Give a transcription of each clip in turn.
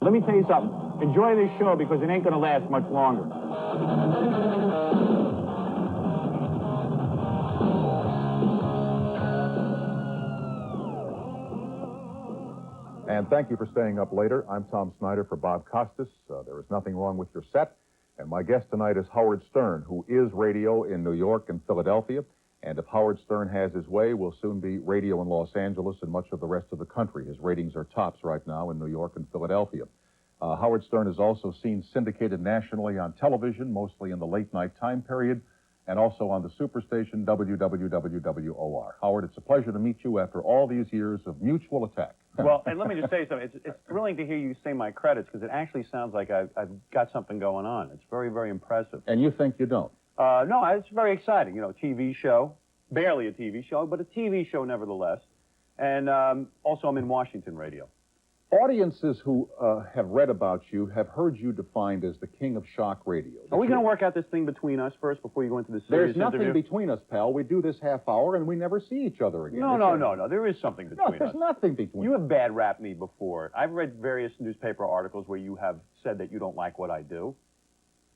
Let me tell you something. Enjoy this show because it ain't going to last much longer. And thank you for staying up later. I'm Tom Snyder for Bob Costas. There is nothing wrong with your set. And my guest tonight is Howard Stern, who is radio in New York and Philadelphia. And if Howard Stern has his way, will soon be radio in Los Angeles and much of the rest of the country. His ratings are tops right now in New York and Philadelphia. Howard Stern is also seen syndicated nationally on television, mostly in the late-night time period, and also on the superstation WWWWOR. Howard, it's a pleasure to meet you after all these years of mutual attack. Well, and let me just say something. It's thrilling to hear you say my credits because it actually sounds like I've got something going on. It's very, very impressive. And you think you don't? No, it's very exciting. You know, TV show, barely a TV show, but a TV show nevertheless. And also I'm in Washington radio. Audiences who have read about you have heard you defined as the king of shock radio. Are we going to work out this thing between us first before you go into the serious interview? There's nothing between us, pal. We do this half hour and we never see each other again. No. There is something between us. No, there's nothing between us. You have bad rapped me before. I've read various newspaper articles where you have said that you don't like what I do.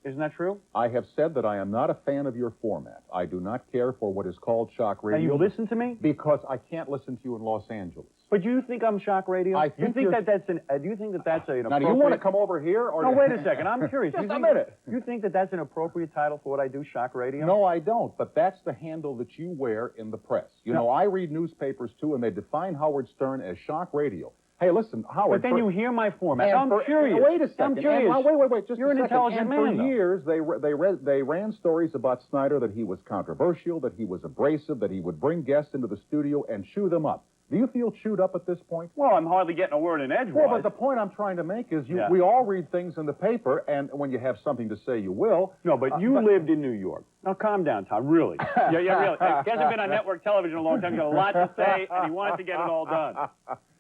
Isn't that true? I have said that I am not a fan of your format. I do not care for what is called shock radio. And you listen to me? Because I can't listen to you in Los Angeles. But you think I'm shock radio? I think do you think that's an appropriate... Now, do you want to come over here? Or no, wait a second. I'm curious. Just a minute. You think that that's an appropriate title for what I do, shock radio? No, I don't. But that's the handle that you wear in the press. You know, I read newspapers, too, and they define Howard Stern as shock radio. Hey, listen, Howard... But then you hear my format. I'm curious. Wait a second. I'm curious. Wait, just You're a second. An intelligent man, for years, they ran stories about Snyder that he was controversial, that he was abrasive, that he would bring guests into the studio and chew them up. Do you feel chewed up at this point? Well, I'm hardly getting a word in edgewise. Well, but the point I'm trying to make is we all read things in the paper, and when you have something to say, you will. No, but you lived in New York. Now, calm down, Tom, really. Yeah, really. He hasn't been on network television in a long time. He's got a lot to say, and he wanted to get it all done.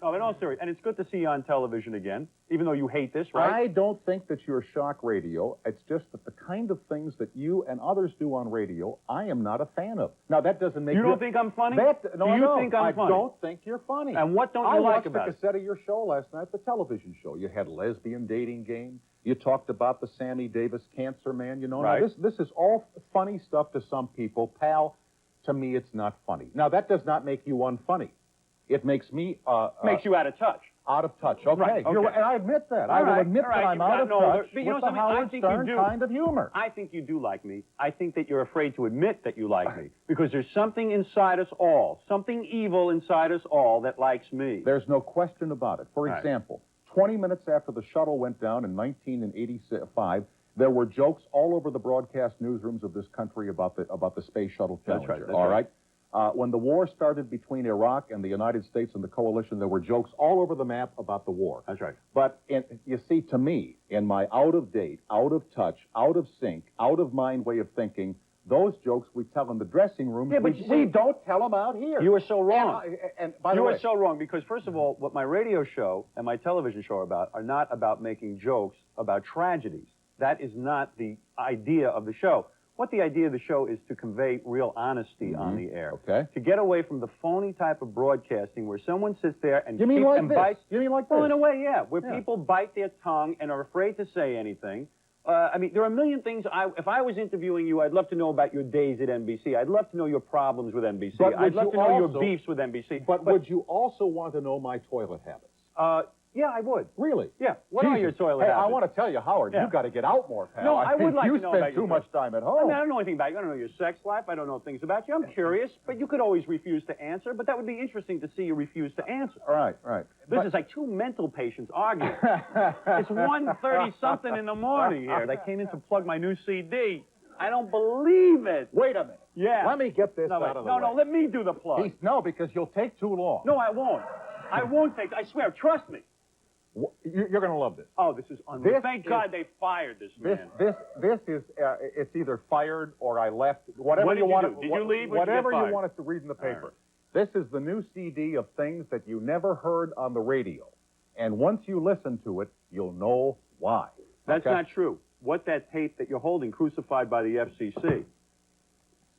No, in all seriousness, and it's good to see you on television again, even though you hate this, right? I don't think that you're shock radio. It's just that the kind of things that you and others do on radio, I am not a fan of. Now, that doesn't make you... don't think I'm funny? No, do you think I'm funny? I don't think you're funny. And what don't you like about it? I watched the cassette of your show last night, the television show. You had lesbian dating game. You talked about the Sammy Davis cancer man, you know. Right. Now, this is all funny stuff to some people. Pal, to me, it's not funny. Now, that does not make you unfunny. It makes me... makes you out of touch. Out of touch, okay. Right, okay. And I admit that. All I will admit that I'm out of touch with the Howard Stern kind of humor. I think you do like me. I think that you're afraid to admit that you like me. Because there's something inside us all, something evil inside us all that likes me. There's no question about it. For example, 20 minutes after the shuttle went down in 1985, there were jokes all over the broadcast newsrooms of this country about the space shuttle Challenger. That's right. All right? When the war started between Iraq and the United States and the coalition, there were jokes all over the map about the war. That's right. But you see, to me, in my out-of-date, out-of-touch, out-of-sync, out-of-mind way of thinking, those jokes we tell in the dressing room, we don't tell them out here. You are so wrong. And by the way, you are so wrong because, first of all, what my radio show and my television show are not about making jokes about tragedies. That is not the idea of the show. What the idea of the show is to convey real honesty on the air. Okay. To get away from the phony type of broadcasting where someone sits there and bites. You mean like this? Well, in a way, yeah. Where people bite their tongue and are afraid to say anything. I mean, there are a million things. If I was interviewing you, I'd love to know about your days at NBC. I'd love to know your problems with NBC. I'd love to know your beefs with NBC. But would you also want to know my toilet habits? Yeah, I would. Really? Yeah. What are your toilet habits? I want to tell you, Howard, you've got to get out more, pal. No, I would like to know about you spend too much time at home. I mean, I don't know anything about you. I don't know your sex life. I don't know things about you. I'm curious, but you could always refuse to answer. But that would be interesting to see you refuse to answer. Right. This is like two mental patients arguing. It's 1:30-something in the morning here. They came in to plug my new CD. I don't believe it. Wait a minute. Yeah. Let me get this out of the way. No, let me do the plug. No, because you'll take too long. No, I won't. I won't take. I swear. Trust me. You're going to love this. Oh, this is unreal. Thank God they fired this man. This is, it's either fired or I left. Whatever what you want. Did you leave? Whatever you want us to read in the paper. Right. This is the new CD of things that you never heard on the radio. And once you listen to it, you'll know why. That's not true. What that tape that you're holding, crucified by the FCC,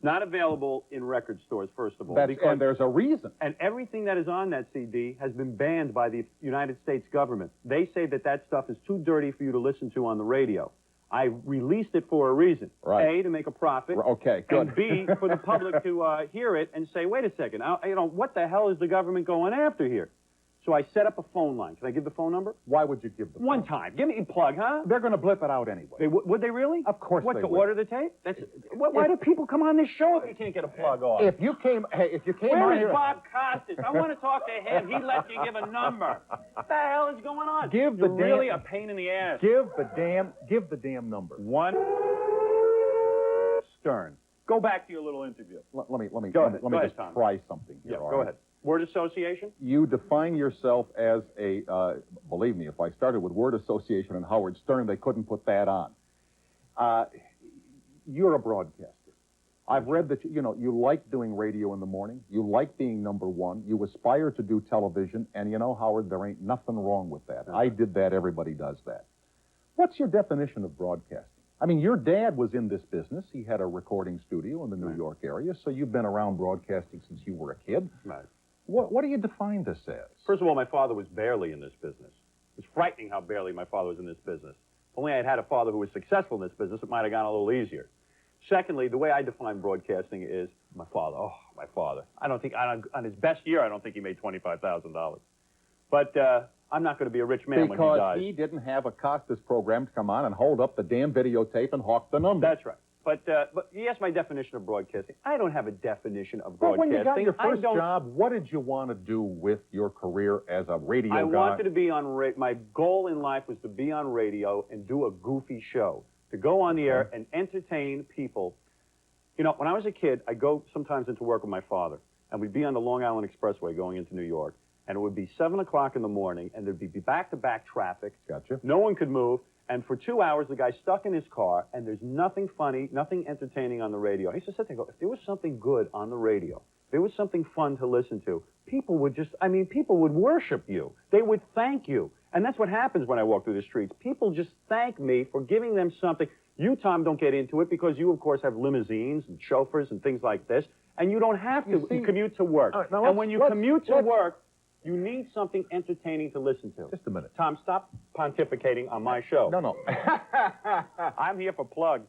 Not available in record stores, first of all. And there's a reason. And everything that is on that CD has been banned by the United States government. They say that that stuff is too dirty for you to listen to on the radio. I released it for a reason. Right. A, to make a profit. Okay, good. And B, for the public to hear it and say, wait a second, what the hell is the government going after here? So I set up a phone line. Can I give the phone number? Why would you give the phone? One time. Give me a plug, huh? They're going to blip it out anyway. Would they really? Of course what, they to would. order the tape? Why do people come on this show if you can't get a plug off? If you came Where on is here... Bob Costas? I want to talk to him. He lets you give a number. What the hell is going on? Give the You're really a pain in the ass. Give the damn number. One Stern. Go back to your little interview. Let me ahead, just Tom. try something here. Yeah, all go right? ahead. Word association? You define yourself as a, believe me, if I started with word association and Howard Stern, they couldn't put that on. You're a broadcaster. I've read that, you like doing radio in the morning. You like being number one. You aspire to do television. And Howard, there ain't nothing wrong with that. I did that. Everybody does that. What's your definition of broadcasting? I mean, your dad was in this business. He had a recording studio in the New York area, so you've been around broadcasting since you were a kid. Right. What do you define this as? First of all, my father was barely in this business. It was frightening how barely my father was in this business. If only I had had a father who was successful in this business, it might have gone a little easier. Secondly, the way I define broadcasting is my father. Oh, my father. On his best year, I don't think he made $25,000. But I'm not going to be a rich man when he dies. Because he didn't have a Costas program to come on and hold up the damn videotape and hawk the numbers. That's right. But you asked my definition of broadcasting. I don't have a definition of Well, broadcasting. when you got your first job, what did you want to do with your career as a radio guy? I wanted to be on radio. My goal in life was to be on radio and do a goofy show, to go on the air and entertain people. When I was a kid, I'd go sometimes into work with my father, and we'd be on the Long Island Expressway going into New York, and it would be 7 o'clock in the morning, and there'd be back-to-back traffic. Gotcha. No one could move. And for 2 hours, the guy's stuck in his car, and there's nothing funny, nothing entertaining on the radio. I used to sit there and go, if there was something good on the radio, if there was something fun to listen to, people would worship you. They would thank you. And that's what happens when I walk through the streets. People just thank me for giving them something. You, Tom, don't get into it because you, of course, have limousines and chauffeurs and things like this, and you don't have to commute to work. And when you commute to work, you need something entertaining to listen to. Just a minute. Tom, stop pontificating on my show. No. I'm here for plugs.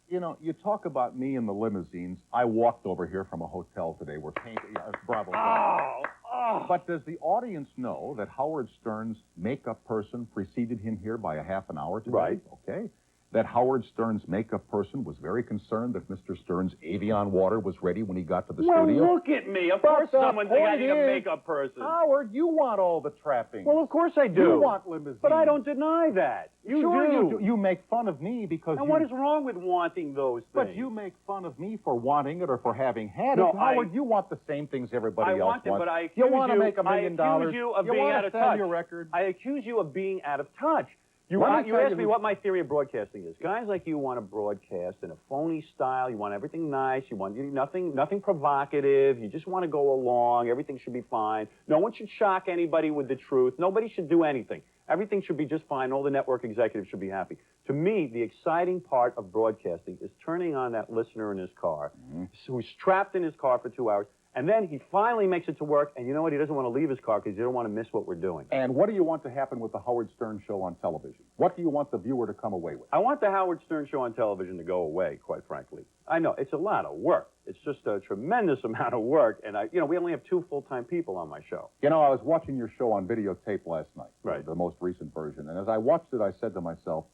You talk about me in the limousines. I walked over here from a hotel today. We're painting. Bravo. Oh. But does the audience know that Howard Stern's makeup person preceded him here by a half an hour today? Right. Okay. That Howard Stern's makeup person was very concerned that Mr. Stern's Evian water was ready when he got to the studio? Well, look at me. Of course someone's getting a makeup person. Howard, you want all the trappings. Well, of course I do. You want limousines. But I don't deny that. You do. You make fun of me because And what is wrong with wanting those things? But you make fun of me for wanting it or for having had No, it. Howard, you want the same things everybody else wants. I want it, but I accuse you want to make $1 million. I accuse you of being out of touch. Your record. I accuse you of being out of touch. You asked me what my theory of broadcasting is. Guys like you want to broadcast in a phony style. You want everything nice. You want nothing provocative. You just want to go along. Everything should be fine. No one should shock anybody with the truth. Nobody should do anything. Everything should be just fine. All the network executives should be happy. To me, the exciting part of broadcasting is turning on that listener in his car, who's trapped in his car for 2 hours, and then he finally makes it to work, and you know what? He doesn't want to leave his car because he doesn't want to miss what we're doing. And what do you want to happen with the Howard Stern show on television? What do you want the viewer to come away with? I want the Howard Stern show on television to go away, quite frankly. I know, it's a lot of work. It's just a tremendous amount of work, and we only have 2 full-time people on my show. I was watching your show on videotape last night, right, the most recent version, and as I watched it, I said to myself,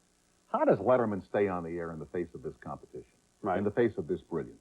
how does Letterman stay on the air in the face of this competition, in the face of this brilliance?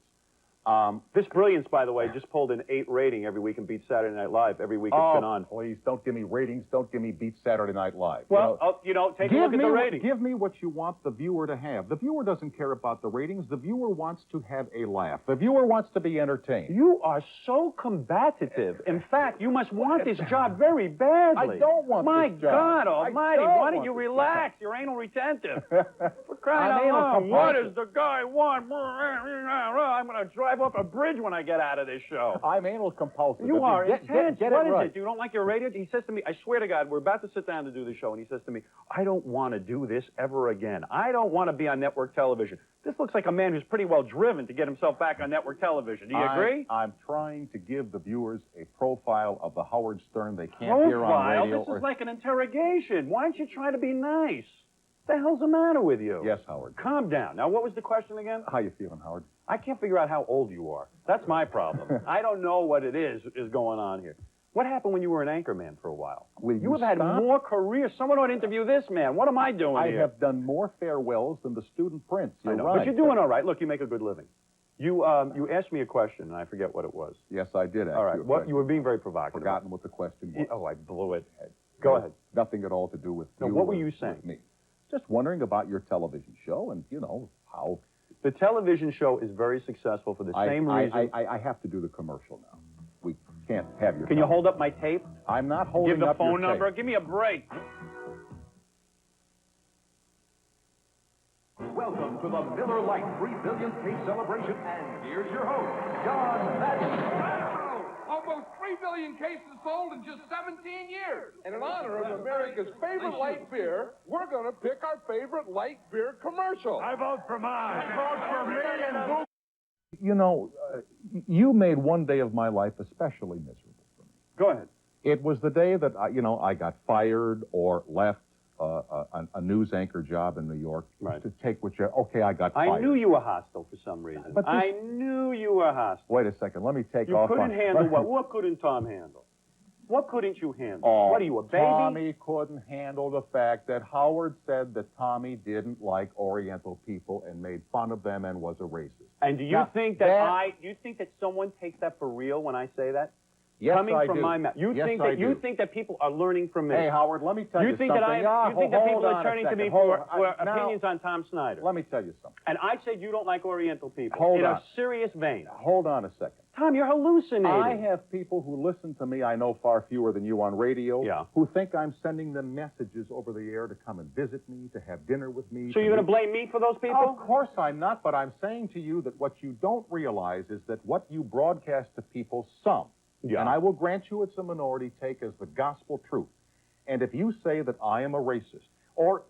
This Brilliance, by the way, just pulled an 8 rating every week and beat Saturday Night Live every week it's been on. Please, don't give me ratings. Don't give me beat Saturday Night Live. Well, take a look at the ratings. Give me what you want the viewer to have. The viewer doesn't care about the ratings. The viewer wants to have a laugh. The viewer wants to be entertained. You are so combative. In fact, you must want this job very badly. I don't want this job. My God almighty, why don't you relax? You're anal retentive. For crying out loud. What does the guy want? I'm going to drive drive off a bridge when I get out of this show. I'm anal compulsive. You are intense. What is right. it? You don't like your radio? He says to me, I swear to God, we're about to sit down to do the show, and he says to me, I don't want to do this ever again. I don't want to be on network television. This looks like a man who's pretty well driven to get himself back on network television. Do you agree? I'm trying to give the viewers a profile of the Howard Stern they can't hear on radio. This is like an interrogation. Why don't you try to be nice? What the hell's the matter with you? Yes, Howard. Calm down. Now, what was the question again? How you feeling, Howard? I can't figure out how old you are. That's my problem. I don't know what it is going on here. What happened when you were an anchorman for a while? You have had more careers. Someone ought to interview this man. What am I doing here? I have done more farewells than the student prince. I know, but you're doing all right. Look, you make a good living. You asked me a question, and I forget what it was. Yes, I did. All right. You were being very provocative. Forgotten what the question was. Oh, I blew it. Go ahead. Nothing at all to do with you. What were you saying? With me. Just wondering about your television show and, how... The television show is very successful for the same reason. I have to do the commercial now. We can't have your... Can you hold up my tape? I'm not holding up your tape. Give the phone number. Give me a break. Welcome to the Miller Lite 3 billionth case celebration, and here's your host, John Madden. Wow! Almost 3 billion cases sold in just 17 years. And in honor of America's favorite light beer, we're going to pick our favorite light beer commercial. I vote for mine. I vote for me and You made one day of my life especially miserable for me. Go ahead. It was the day that, I got fired or left a news anchor job in New York to take I got fired. I knew you were hostile for some reason. I knew you were hostile. Wait a second. Let me take you off. You couldn't handle what? What couldn't Tom handle? What couldn't you handle? What are you, a baby? Tommy couldn't handle the fact that Howard said that Tommy didn't like Oriental people and made fun of them and was a racist. And do you think that do you think that someone takes that for real when I say that? Yes, Coming from my mouth. You think that people are learning from me. Hey, Howard, let me tell you something. You think that people are turning to me for opinions on Tom Snyder. Let me tell you something. And I said you don't like Oriental people. In a serious vein. Hold on a second. Tom, you're hallucinating. I have people who listen to me, I know far fewer than you on radio, who think I'm sending them messages over the air to come and visit me, to have dinner with me. So you're going to blame me for those people? Of course I'm not, but I'm saying to you that what you don't realize is that what you broadcast to people, and I will grant you it's a minority, take as the gospel truth. And if you say that I am a racist, all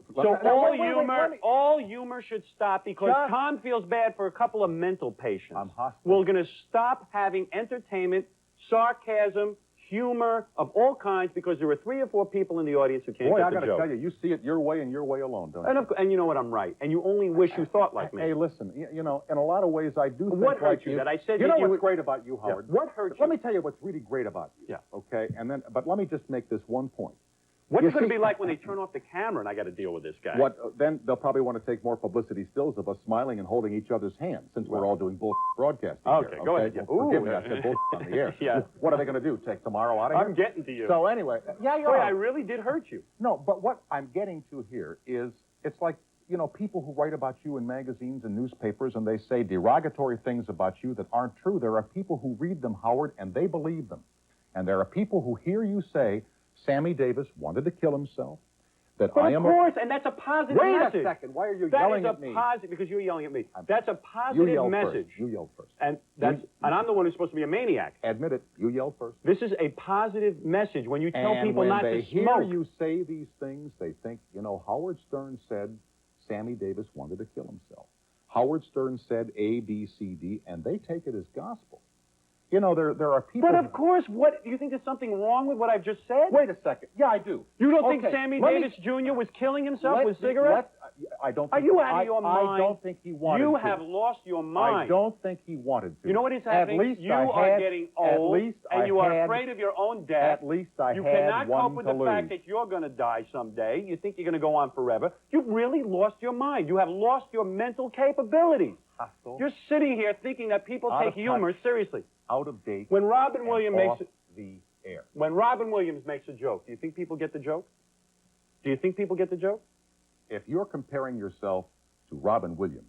humor should stop because Tom feels bad for a couple of mental patients. I'm hostile. We're going to stop having entertainment, sarcasm, humor of all kinds because there are 3 or 4 people in the audience who can't get the joke. Boy, I got to tell you, you see it your way and your way alone, don't you? And you know what, I'm right. And you only wish you thought like me. Hey, listen, in a lot of ways I do think what hurt like you. That I said you know what's great about you, Howard? Yeah. What hurt you? Let me tell you what's really great about you. Yeah. Okay? But let me just make this one point. What's it going to be like when they turn off the camera and I got to deal with this guy? Then they'll probably want to take more publicity stills of us smiling and holding each other's hands since we're all doing bullshit broadcasting here, go ahead. Well, forgive me, I said bullshit on the air. Yeah. What are they going to do, take tomorrow out of here? I'm getting to you. So anyway, I really did hurt you. No, but what I'm getting to here is it's like, people who write about you in magazines and newspapers and they say derogatory things about you that aren't true. There are people who read them, Howard, and they believe them. And there are people who hear you say, Sammy Davis wanted to kill himself. But of course, and that's a positive message. Wait a second. Why are you yelling at me? Because you're yelling at me. That's a positive message. You yelled first. And I'm the one who's supposed to be a maniac. Admit it. You yelled first. This is a positive message. When you tell people not to smoke. And when they hear you say these things, they think, Howard Stern said Sammy Davis wanted to kill himself. Howard Stern said A, B, C, D, and they take it as gospel. There are people... But of course, do you think there's something wrong with what I've just said? Wait a second. Yeah, I do. You don't think Sammy Davis Jr. was killing himself with cigarettes? I don't think... Are you out of your mind? I don't think he wanted to. You have lost your mind. I don't think he wanted to. You know what is happening? At least you are getting old, and you are afraid of your own death. At least I You had cannot one cope with the fact that you're going to die someday. You think you're going to go on forever. You've really lost your mind. You have lost your mental capabilities. Hostile. You're sitting here thinking that people take humor seriously. Out of date. When Robin Williams makes the air. When Robin Williams makes a joke, do you think people get the joke? Do you think people get the joke? If you're comparing yourself to Robin Williams,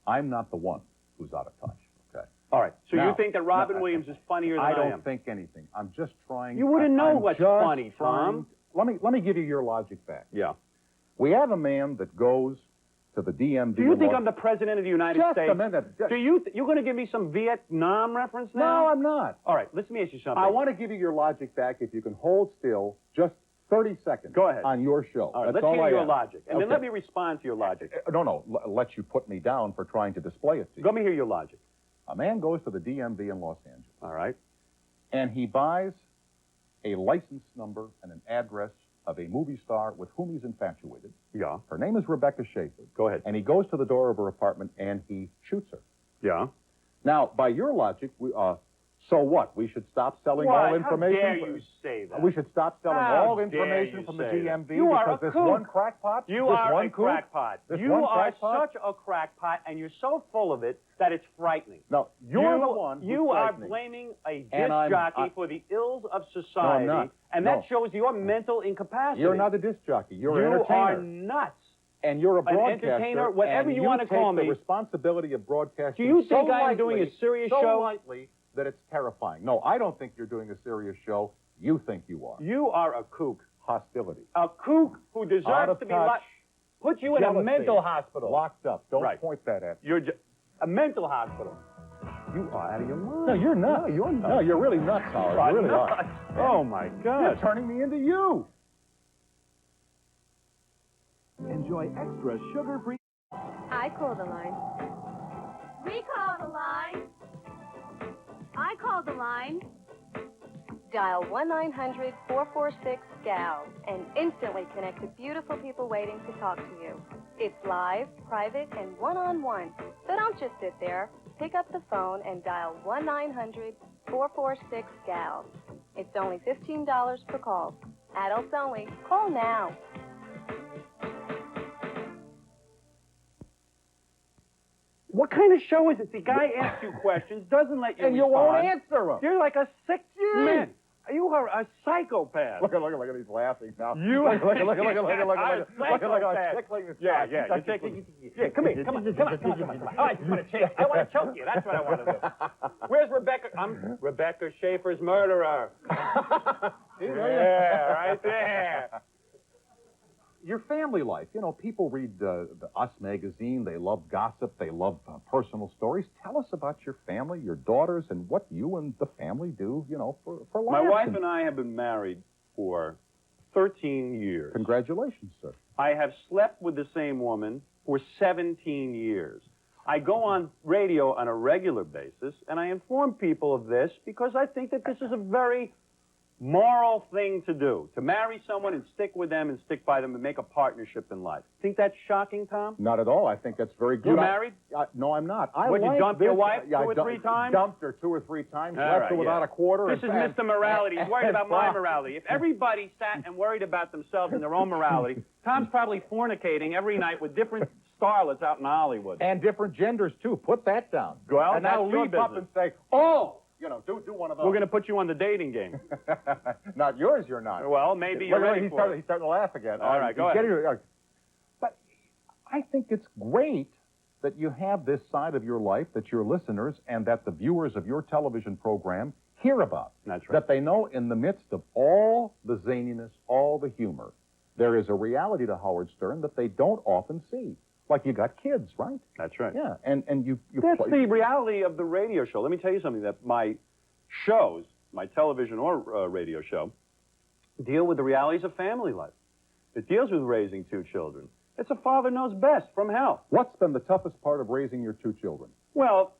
I'm not the one who's out of touch. Okay. All right. So you think that Robin Williams is funnier than I am? I don't think anything. I'm just trying. You wouldn't know what's funny, Tom. Let me give you your logic back. Yeah. We have a man that goes to the DMV. Do you think I'm the president of the United States? Just a minute. Do you? You're going to give me some Vietnam reference now? No, I'm not. All right, let me ask you something. I want to give you your logic back if you can hold still just 30 seconds. Go ahead. On your show. All right, That's let's hear your ask. logic, and then Okay. let me respond to your logic. No, let you put me down for trying to display it to you. Let me hear your logic. A man goes to the DMV in Los Angeles, All right. and he buys a license number and an address of a movie star with whom he's infatuated. Yeah. Her name is Rebecca Schaefer. Go ahead. And he goes to the door of her apartment, and he shoots her. Yeah. Now, by your logic, so what? We should stop selling all information? How dare you say that? We should stop selling How all dare information you from the say that? DMV You are because a this kook. one crackpot? You this are one a kook? crackpot. This You one are crackpot? such a crackpot, and you're so full of it that it's frightening. No, you're the one who's You are frightening. blaming a disc And I'm- jockey for the ills of society, No, I'm not. and No. that shows your mental incapacity. You're not a disc jockey. You're an You entertainer. are nuts. And you're a An broadcaster. entertainer, whatever and you wanna call take me. the responsibility of broadcasting. Do you so think I'm doing a lightly, serious so show? lightly that it's terrifying. No, I don't think you're doing a serious show. You think you are. You are a kook. Hostility. A kook who Out deserves of to be touch. put you in a Jealousy. mental hospital. Locked up. Don't Right. point that at me. You're a mental hospital. You are out of your mind. No, you're nuts. No, you're nuts. No, you're really nuts, Howard. You are You really nuts. are. Oh, my You're God. turning me into you. Enjoy extra sugar-free. I call the line. We call the line. I call the line. Dial 1-900-446-GAL and instantly connect to beautiful people waiting to talk to you. It's live, private, and one-on-one. So don't just sit there. Pick up the phone and dial 1-900-446-GAL. It's only $15 per call. Adults only. Call now. What kind of show is it? The guy asks you questions, doesn't let you And you respond. won't answer them. You're like a sick man. You are a psychopath. Look at he's laughing now. You look at are a psychopath. tickling this Yeah, guy. yeah. You're taking, yeah, come here. Come on. All right, you want to choke? I want to choke you. That's what I want to do. Where's Rebecca? I'm Rebecca Schaefer's murderer. Yeah, right there. Your family life. You know, people read the Us magazine. They love gossip. They love personal stories. Tell us about your family, your daughters, and what you and the family do, you know, for My laughs. wife and I have been married for 13 years. Congratulations, sir. I have slept with the same woman for 17 years. I go on radio on a regular basis, and I inform people of this because I think that this is a very moral thing to do, to marry someone and stick with them and stick by them and make a partnership in life. Think that's shocking, Tom? Not at all. I think that's very good. You married? No, I'm not. Would you like dump this. your wife Yeah, 2 or 3 times? Dumped her 2 or 3 times. All left right, her without yeah. a quarter. This is Mr. Morality. He's worried about my morality. If everybody sat and worried about themselves and their own morality, Tom's probably fornicating every night with different starlets out in Hollywood. And different genders, too. Put that down. Well, and now that's your leap up business. and say, oh, you know, do one of those. We're going to put you on the dating game. Not yours, you're not. Well, maybe you're ready he's for starting, it. he's starting to laugh again. All right, go ahead. But I think it's great that you have this side of your life that your listeners and that the viewers of your television program hear about. That's right. That they know in the midst of all the zaniness, all the humor, there is a reality to Howard Stern that they don't often see. Like you got kids, right? That's right. Yeah, and you That's play. the reality of the radio show. Let me tell you something, that my shows, my television or radio show, deal with the realities of family life. It deals with raising 2 children. It's a father knows best from hell. What's been the toughest part of raising your 2 children? Well,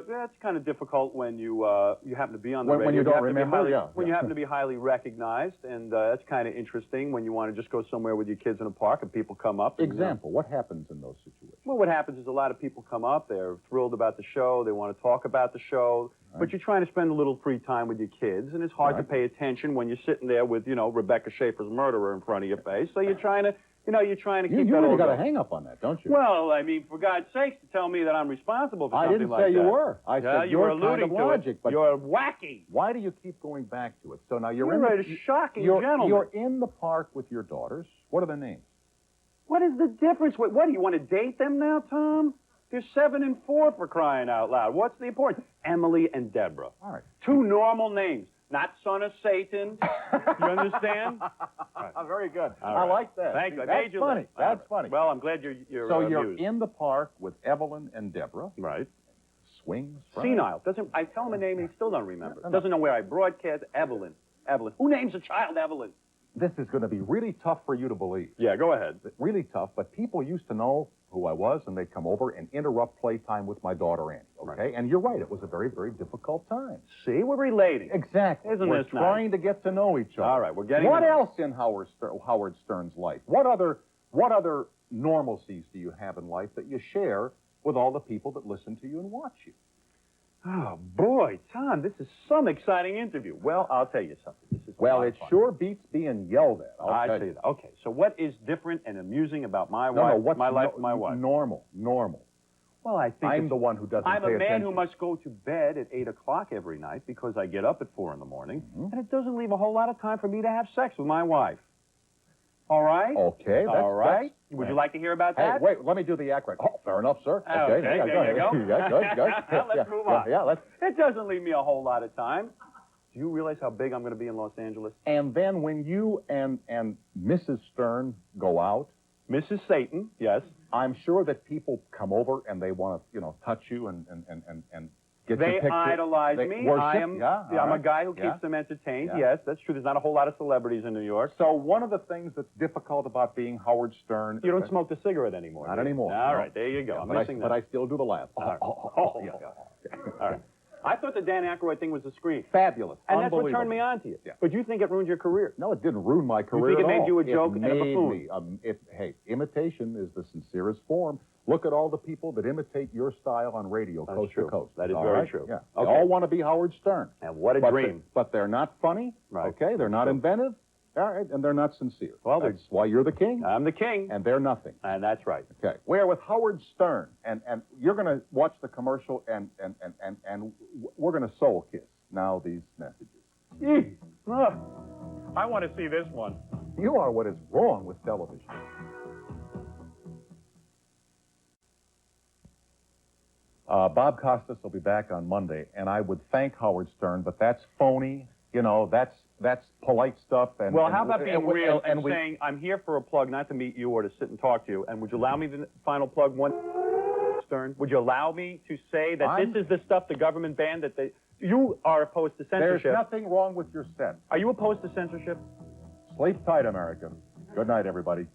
that's kind of difficult when you happen to be on the radio. When you don't have to be remember, highly- yeah, When yeah. you happen to be highly recognized, and that's kind of interesting when you want to just go somewhere with your kids in a park and people come up. And, Example, what happens in those situations? Well, what happens is a lot of people come up, they're thrilled about the show, they want to talk about the show, but you're trying to spend a little free time with your kids, and it's hard to pay attention when you're sitting there with, Rebecca Schaefer's murderer in front of your face, so you're trying to keep You that really all got a going. hang up on that, don't you? Well, I mean, for God's sakes, to tell me that I'm responsible for I something didn't like say that. you were. I Yeah, said you were your kind alluding of to logic, it. but You're wacky. why do you keep going back to it? So now you're You're in a shocking you're, gentleman. You're in the park with your daughters. What are their names? What is the difference? What do you want to date them now, Tom? They're 7 and 4 for crying out loud. What's the importance? Emily and Deborah. All right. 2 normal names. not son of Satan. You understand? Very good. All I right. like that. Thank you. I That's made you funny. laugh. That's All right. funny. Well, I'm glad you're So you're amused. in the park with Evelyn and Deborah. Right. Swings. Senile. Doesn't I tell him a name and he still don't remember. No. Doesn't know where I broadcast. Evelyn. Evelyn. Who names a child Evelyn? This is going to be really tough for you to believe. Yeah, go ahead. Really tough, but people used to know who I was, and they'd come over and interrupt playtime with my daughter Annie, okay? Right. And you're right, it was a very, very difficult time. See, we're relating. Exactly. Isn't we're this nice? trying to get to know each other. All right, we're getting What to know. else in Howard Stern's life? What other normalcies do you have in life that you share with all the people that listen to you and watch you? Oh, boy, Tom, this is some exciting interview. Well, I'll tell you something. This is a Well, lot it of fun. sure beats being yelled at. I I'll see tell you. that. Okay, so what is different and amusing about my No, wife, no, what's my life, my wife? Normal. Well, I think I'm the one who doesn't I'm pay a man attention. who must go to bed at 8 o'clock every night because I get up at 4 in the morning, Mm-hmm. and it doesn't leave a whole lot of time for me to have sex with my wife. All right? Okay, All right. Would hey. you like to hear about Hey, that? wait, let me do the act right. Oh, fair enough, sir. Okay, yeah, there you go. Yeah, good. Let's move on. Yeah, let's. It doesn't leave me a whole lot of time. Do you realize how big I'm going to be in Los Angeles? And then when you and Mrs. Stern go out, Mrs. Satan, yes. I'm sure that people come over and they want to, touch you and get your They picture. idolize They me. worship. I am. Yeah, all I'm a right. guy who Yeah. keeps them entertained. Yeah. Yes, that's true. There's not a whole lot of celebrities in New York. So one of the things that's difficult about being Howard Stern. You don't smoke the cigarette anymore. Not do you? anymore. All no. right, there you go. Yeah, I'm but, missing but that. I still do the laugh. All right. Yeah. All right. I thought the Dan Aykroyd thing was a scream. Fabulous. And that's what Unbelievable. turned me on to you. Yeah. But you think it ruined your career. No, it didn't ruin my career think it at made all. you a joke and a made buffoon? me. Hey, imitation is the sincerest form. Look at all the people that imitate your style on radio, That's coast true. to coast. That is All very right? true. Yeah. Okay. They all want to be Howard Stern. And what a but dream. But they're not funny. Right. Okay, they're not inventive. All right, and they're not sincere. Well, that's why you're the king, I'm the king. and they're nothing. And that's right. Okay. We're with Howard Stern, and you're going to watch the commercial, and we're going to soul kiss now these messages. I want to see this one. You are what is wrong with television. Bob Costas will be back on Monday, and I would thank Howard Stern, but that's phony. That's polite stuff. And Well, how about being real and we, saying, I'm here for a plug, not to meet you or to sit and talk to you, and would you allow me the final plug, one, Stern? Would you allow me to say that this is the stuff the government banned, that you are opposed to censorship? There's nothing wrong with your set. Are you opposed to censorship? Sleep tight, America. Good night, everybody.